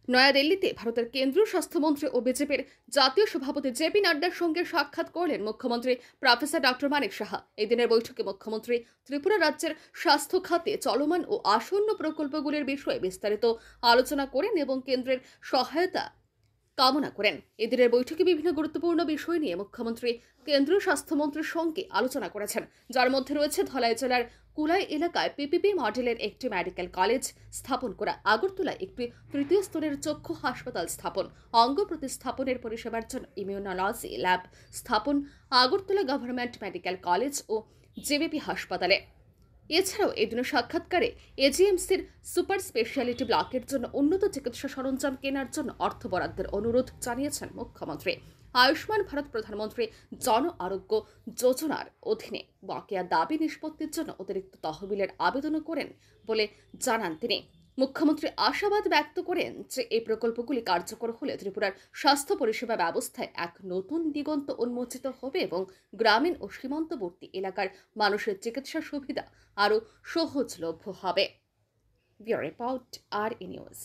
নয়াদিল্লিতে ভারতের কেন্দ্রীয় স্বাস্থ্যমন্ত্রী ও বিজেপির জাতীয় সভাপতি জেপি নাড্ডার সঙ্গে সাক্ষাৎ করলেন মুখ্যমন্ত্রী প্রফেসর ডক্টর মানিক সাহা। এই দিনের বৈঠকে মুখ্যমন্ত্রী ত্রিপুরা রাজ্যের স্বাস্থ্য খাতে চলমান ও আসন্ন প্রকল্পগুলির বিষয়ে বিস্তারিত আলোচনা করেন এবং কেন্দ্রের সহায়তা কামনা করেন। এদিনের বৈঠকে বিভিন্ন গুরুত্বপূর্ণ বিষয় নিয়ে মুখ্যমন্ত্রী কেন্দ্রীয় স্বাস্থ্যমন্ত্রীর সঙ্গে আলোচনা করেছেন, যার মধ্যে রয়েছে ধলাই জেলার কুলাই এলাকায় পিপিপি মডেলের একটি মেডিকেল কলেজ স্থাপন করা, আগরতলায় একটি তৃতীয় স্তরের চক্ষু হাসপাতাল স্থাপন, অঙ্গ প্রতিস্থাপনের পরিষেবার জন্য ইমিউনোলজি ল্যাব স্থাপন আগরতলা গভর্নমেন্ট মেডিকেল কলেজ ও জেবিপি হাসপাতালে। এছাড়াও এদিনের সাক্ষাৎকারে এজিএমসির সুপার স্পেশালিটি ব্লকের জন্য উন্নত চিকিৎসা সরঞ্জাম কেনার জন্য অর্থ বরাদ্দের অনুরোধ জানিয়েছেন মুখ্যমন্ত্রী। আয়ুষ্মান ভারত প্রধানমন্ত্রী জন আরোগ্য যোজনার অধীনে বকেয়া দাবি নিষ্পত্তির জন্য অতিরিক্ত তহবিলের আবেদনও করেন বলে জানান তিনি। মুখ্যমন্ত্রী আশাবাদ ব্যক্ত করেন যে এই প্রকল্পগুলি কার্যকর হলে ত্রিপুরার স্বাস্থ্য পরিষেবা ব্যবস্থায় এক নতুন দিগন্ত উন্মোচিত হবে এবং গ্রামীণ ও সীমান্তবর্তী এলাকার মানুষের চিকিৎসা সুবিধা আরও সহজলভ্য হবে। ব্যুরো রিপোর্ট, আর ই নিউজ।